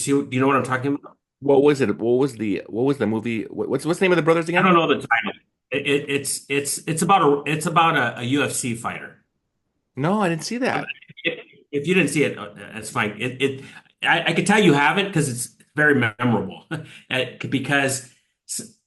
Do you know what I'm talking about? What was it? What was the movie? What's the name of the brothers I again? don't know the title. It's about a UFC fighter. No, I didn't see that. If, if you didn't see it, that's fine. I can tell you haven't because it's very memorable. Because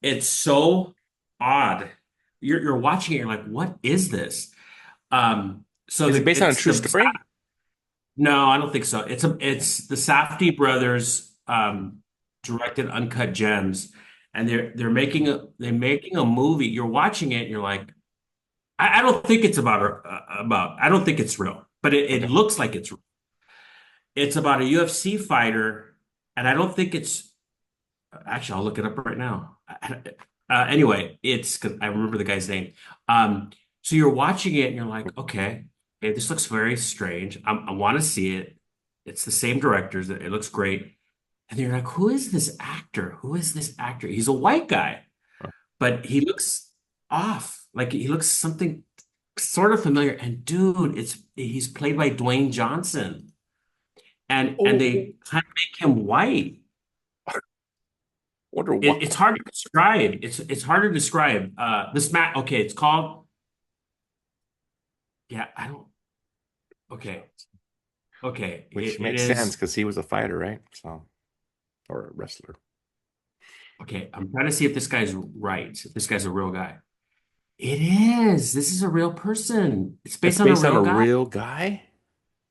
it's so odd. You're watching it, you're like, what is this? So Is it based on a it's true the story? no, I don't think so. It's the Safdie brothers directed Uncut Gems, and they're making a movie. You're watching it, and you're like, I don't think it's about I don't think it's real, but it Okay. looks like it's real. It's about a UFC fighter, and I don't think it's actually. I'll look it up right now. Anyway, it's because I remember the guy's name. So you're watching it, and you're like, okay, this looks very strange. I want to see it. It's the same directors. It looks great. And you're like, who is this actor? Who is this actor? He's a white guy, but he looks off. Like he looks something sort of familiar. And dude, it's he's played by Dwayne Johnson. And Oh, they kind of make him white. wonder why. It's hard to describe. It's hard to describe. This mat. Okay, it's called. Yeah, I don't. Okay, okay. Which It makes sense is. because he was a fighter, right? So, or a wrestler. Okay, I'm trying to see if this guy's right. If this guy's a real guy. It is. This is a real person. It's It's based on a based on real a guy. real guy?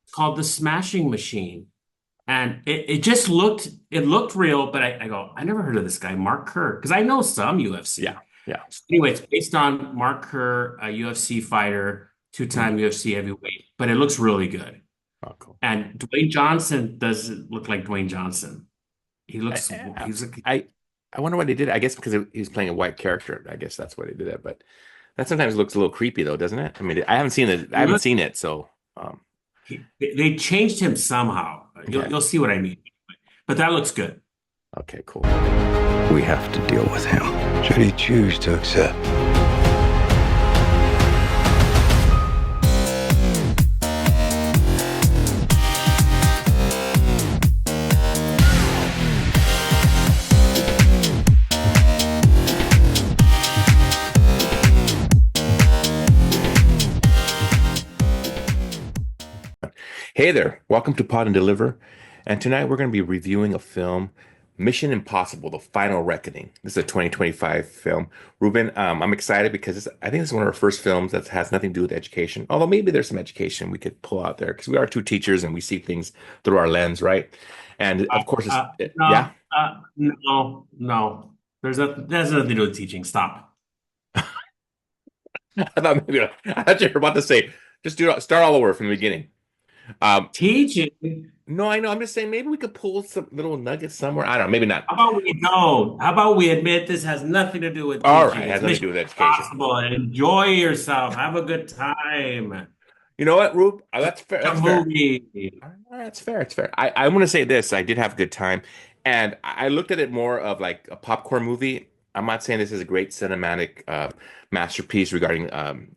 It's called the Smashing Machine. And it just looked real, but I go, I never heard of this guy, Mark Kerr, because I know some UFC. Yeah, yeah. So anyway, it's based on Mark Kerr, a UFC fighter, Hmm. two-time UFC heavyweight, but it looks really good. Oh, cool. And Dwayne Johnson doesn't look like Dwayne Johnson. He I, looks I, he's like I I wonder why they did it. I guess because he was playing a white character. I guess that's why they did that. But that sometimes looks a little creepy, though, doesn't it? I mean, I haven't seen it. I he haven't look seen it, so they changed him somehow. okay, You'll see what I mean. But that looks good. okay, cool. We have to deal with him, should he choose to accept. Hey there, welcome to Pod and Deliver. And tonight we're going to be reviewing a film, Mission Impossible: The Final Reckoning. This is a 2025 film. Ruben, I'm excited because I think this is one of our first films that has nothing to do with education. Although maybe there's some education we could pull out there because we are two teachers and we see things through our lens, right? And of course, yeah. No, no, no. There's nothing to do with teaching. Stop. I thought you were about to say just start all over from the beginning. Um, Teaching? no, I know. I'm just saying maybe we could pull some little nuggets somewhere. I don't know, maybe not. How about we don't? How about we admit this has nothing to do with All right, teaching? it It's has nothing to Mission do with education. Impossible. Enjoy yourself. Have a good time. You know what, Rube? That's fair. It's a That's fair. movie. All right, that's fair. It's fair. I want to say this. I did have a good time, and I looked at it more of like a popcorn movie. I'm not saying this is a great cinematic masterpiece regarding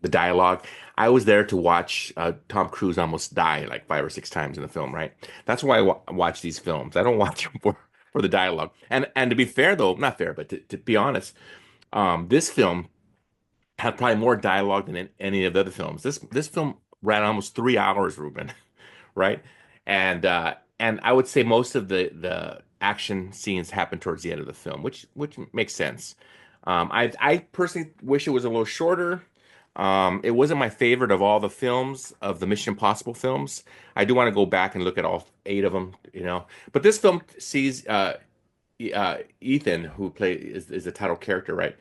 the dialogue. I was there to watch Tom Cruise almost die like 5 or 6 times in the film, right? That's why I wa watch these films. I don't watch them for the dialogue. And to be fair, though, not fair, but to be honest, this film had probably more dialogue than any of the other films. This film ran almost 3 hours, Ruben, right? And I would say most of the action scenes happen towards the end of the film, which makes sense. I personally wish it was a little shorter. It wasn't my favorite of all the films of the Mission Impossible films. I do want to go back and look at all 8 of them, you know. But this film sees Ethan, who is the title character, right?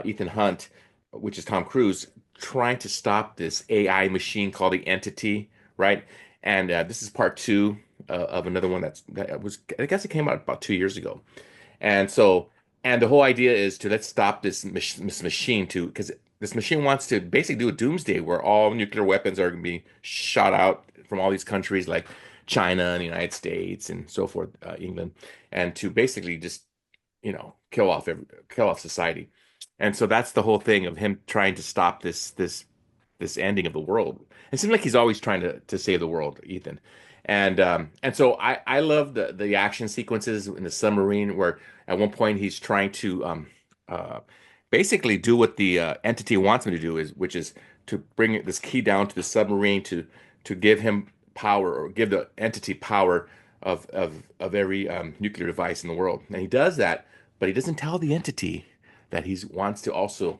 Ethan Hunt, which is Tom Cruise, trying to stop this AI machine called the Entity, right? And this is part two of another one that was, I guess it came out about 2 years ago. And so, and the whole idea is to let's stop this machine to, because this machine wants to basically do a doomsday where all nuclear weapons are going to be shot out from all these countries like China and the United States and so forth, England, and to basically just, kill off society. And so that's the whole thing of him trying to stop this ending of the world. It seems like he's always trying to save the world, Ethan. And so I love the action sequences in the submarine where at one point he's trying to uh, basically do what the entity wants him to do, is which is to bring this key down to the submarine to give him power, or give the entity power of every nuclear device in the world. And he does that, but he doesn't tell the entity that he wants to also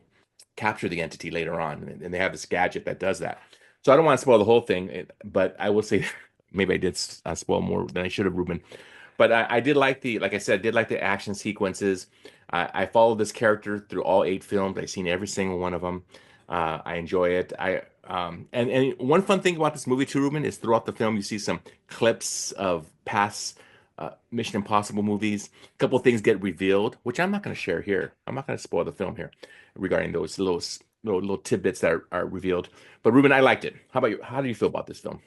capture the entity later on, and they have this gadget that does that. So I don't want to spoil the whole thing, but I will say maybe I did spoil more than I should have, Ruben. But I did like like I said, I did like the action sequences. I followed this character through all 8 films. I've seen every single one of them. I enjoy it. And one fun thing about this movie too, Ruben, is throughout the film you see some clips of past Mission Impossible movies. A couple of things get revealed, which I'm not going to share here. I'm not going to spoil the film here regarding those little tidbits that are revealed. But Ruben, I liked it. How about you? How do you feel about this film?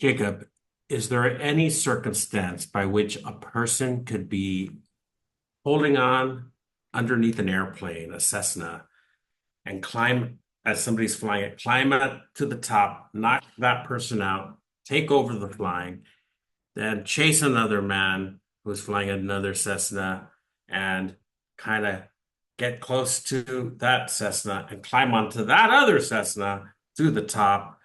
Jacob, is there any circumstance by which a person could be holding on underneath an airplane, a Cessna, and climb as somebody's flying it, climb up to the top, knock that person out, take over the flying, then chase another man who's flying another Cessna and kind of get close to that Cessna and climb onto that other Cessna to the top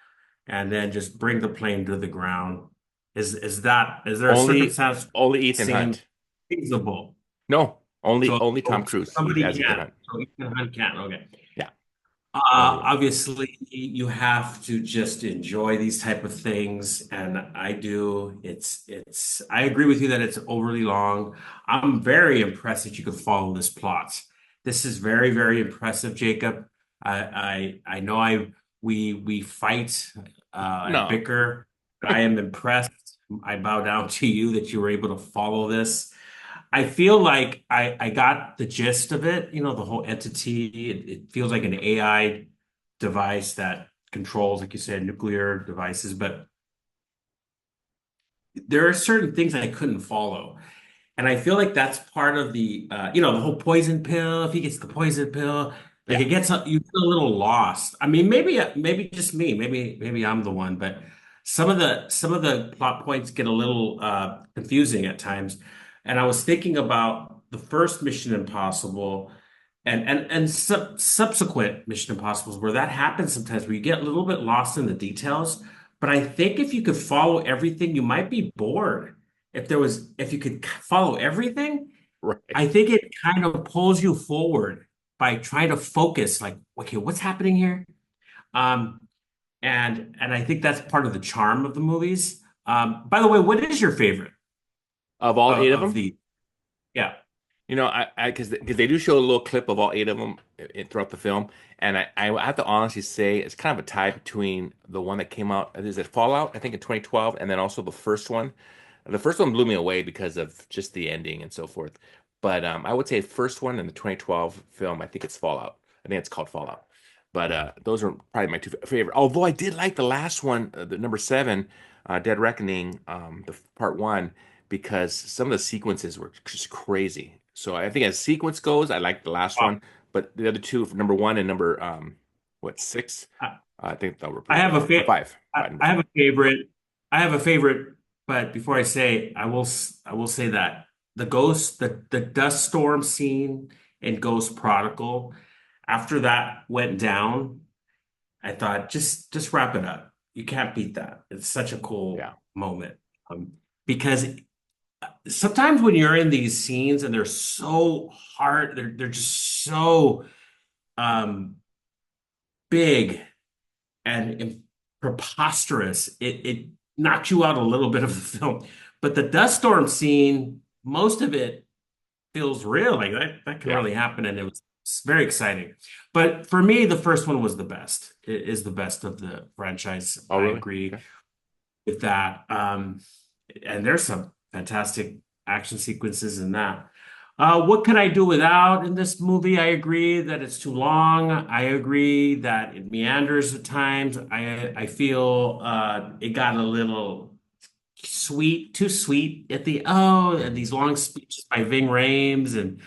and then just bring the plane to the ground. Is there a Only circumstance only Ethan seem Hunt. feasible? No, only So, only Tom so Cruise somebody as Ethan can. Hunt. So Ethan Hunt can. Okay. Yeah, only him. Obviously, you have to just enjoy these type of things, and I do. I agree with you that it's overly long. I'm very impressed that you could follow this plot. This is very, very impressive, Jacob. I know we fight and No, bicker, but I am impressed. I bow down to you that you were able to follow this. I feel like I got the gist of it, the whole entity. It feels like an AI device that controls, like you said, nuclear devices, but there are certain things I couldn't follow. And I feel like that's part of the whole poison pill. If he gets the poison pill, like yeah, you get a little lost. I mean, maybe just me. Maybe I'm the one, but some of the plot points get a little confusing at times. And I was thinking about the first Mission Impossible and subsequent Mission Impossibles where that happens sometimes, where you get a little bit lost in the details. But I think if you could follow everything, you might be bored if you could follow everything, right. I think it kind of pulls you forward by trying to focus, like, okay, what's happening here? Um, and I think that's part of the charm of the movies. By the way, what is your favorite Of all 8 of of them, the? Yeah. because they do show a little clip of all 8 of them throughout the film, and I have to honestly say it's kind of a tie between the one that came out, is it Fallout? I think in 2012, and then also the first one. The first one blew me away because of just the ending and so forth. But I would say first one and the 2012 film, I think it's Fallout. I think it's called Fallout. But those are probably my two favorite. Although I did like the last one, the number 7, Dead Reckoning, the part 1, because some of the sequences were just crazy. So I think as sequence goes, I like the last Wow. one, but the other two, number 1 and number what 6, I, I think that were I pretty have good. a fa Or 5, I, 5, number I have 5. a favorite. I have a favorite, but before I say, I will say that the dust storm scene in Ghost Prodigal, after that went down, I thought just wrap it up. You can't beat that. It's such a cool Yeah. moment. Because sometimes when you're in these scenes and they're so hard, they're just so um big and preposterous. It knocks you out a little bit of the film. But the dust storm scene, most of it feels real. Like that can Yeah. really happen, and it's very exciting. But for me, the first one was the best. It is the best of the franchise. Oh, I really? agree Okay. with that. And there's some fantastic action sequences in that. What could I do without in this movie? I agree that it's too long. I agree that it meanders at times. I feel it got a little sweet, too sweet at the and Mhm. these long speeches by Ving Rhames and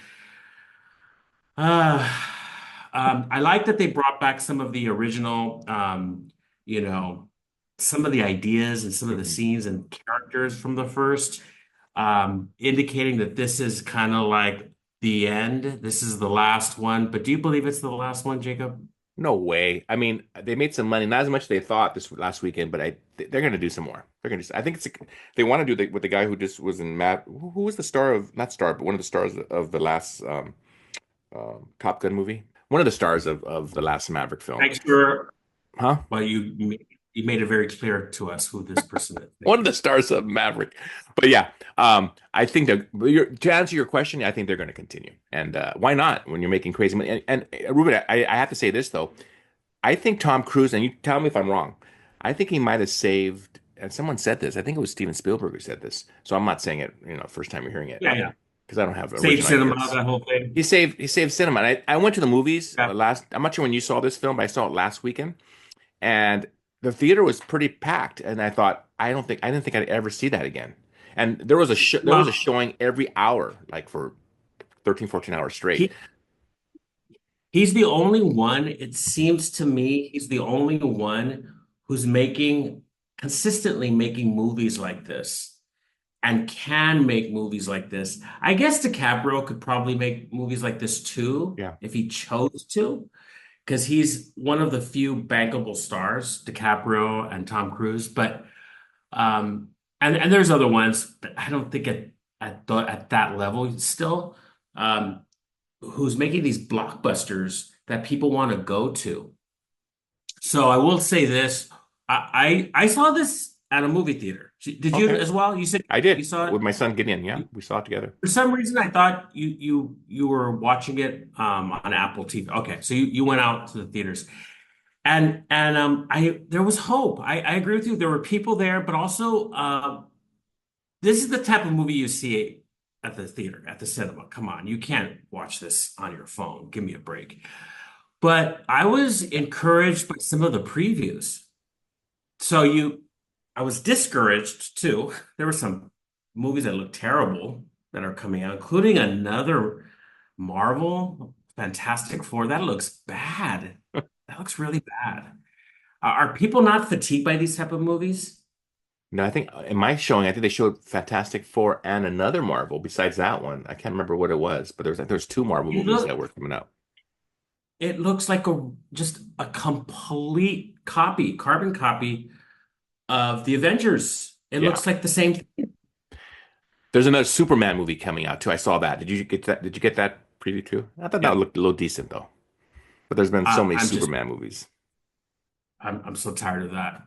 uh, I like that they brought back some of the original you know some of the ideas and some of the Mhm. scenes and characters from the first, indicating that this is kind of like the end. This is the last one. But do you believe it's the last one, Jacob? No way. I mean, they made some money, not as much as they thought this last weekend, but they're going to do some more. They're going to. I think they want to do with the guy who just was in Mad. Who was the star of not star, but one of the stars of the last Top Gun movie. One of the stars of the last Maverick film. Thanks for, Huh? well, you made it very clear to us who this person is. Thank One of you. the stars of Maverick. But yeah, I think that to answer your question, I think they're going to continue. And why not when you're making crazy money? And Ruben, I have to say this though. I think Tom Cruise, and you tell me if I'm wrong, I think he might have saved, and someone said this, I think it was Steven Spielberg who said this. So I'm not saying it, first time you're hearing it, Yeah, yeah. because I don't have Save original cinema, ideas. that whole thing. He saved cinema. And I went to the movies Yeah. last, I'm not sure when you saw this film, but I saw it last weekend. And the theater was pretty packed. And I didn't think I'd ever see that again. And there was a Well, showing every hour, like for 13, 14 hours straight. he he's the only one, it seems to me, he's the only one who's consistently making movies like this and can make movies like this. I guess DiCaprio could probably make movies like this too Yeah. if he chose to, because he's one of the few bankable stars, DiCaprio and Tom Cruise. But um, and there's other ones, but I don't think at that level still. Um, who's making these blockbusters that people want to go to. So I will say this: I saw this at a movie theater. Did you Okay. as well? You said I you did saw it. with my son Gideon. Yeah. We saw it together. For some reason, I thought you were watching it on Apple TV. Okay, so you went out to the theaters, and I there was hope. I agree with you. There were people there, but also this is the type of movie you see at the theater, at the cinema. Come on, you can't watch this on your phone. Give me a break. But I was encouraged by some of the previews. So I was discouraged too. There were some movies that look terrible that are coming out, including another Marvel Fantastic Four. That looks bad. That looks really bad. Are people not fatigued by these type of movies? No, I think in my showing, I think they showed Fantastic Four and another Marvel besides that one. I can't remember what it was, but there's two Marvel It movies that look were coming out. it looks like a just a complete copy, carbon copy of the Avengers. It Yeah. looks like the same thing. There's another Superman movie coming out too. I saw that. Did you get that? Did you get that preview too? I thought that Yeah. looked a little decent though. But there's been so many I'm just Superman movies. I'm so tired of that.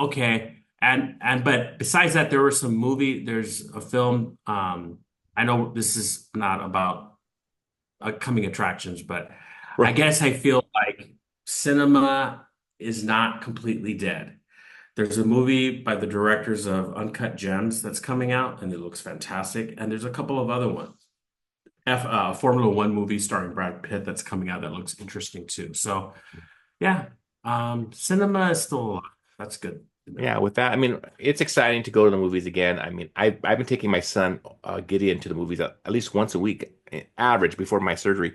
Okay. And but besides that, there's a film. I know this is not about coming attractions, but I Right. guess I feel like cinema is not completely dead. There's a movie by the directors of Uncut Gems that's coming out, and it looks fantastic. And there's a couple of other ones. Formula One movie starring Brad Pitt that's coming out that looks interesting too. So yeah, cinema is still alive. That's good to know. Yeah, with that, I mean, it's exciting to go to the movies again. I mean, I've been taking my son Gideon to the movies at least once a week, average before my surgery,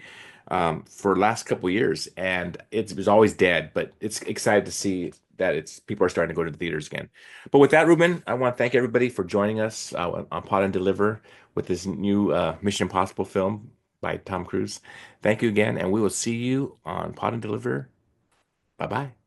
for the last couple of years, and it was always dead. But it's excited to see that it's people are starting to go to the theaters again. But with that, Ruben, I want to thank everybody for joining us on Pod and Deliver with this new Mission Impossible film by Tom Cruise. Thank you again, and we will see you on Pod and Deliver. Bye bye.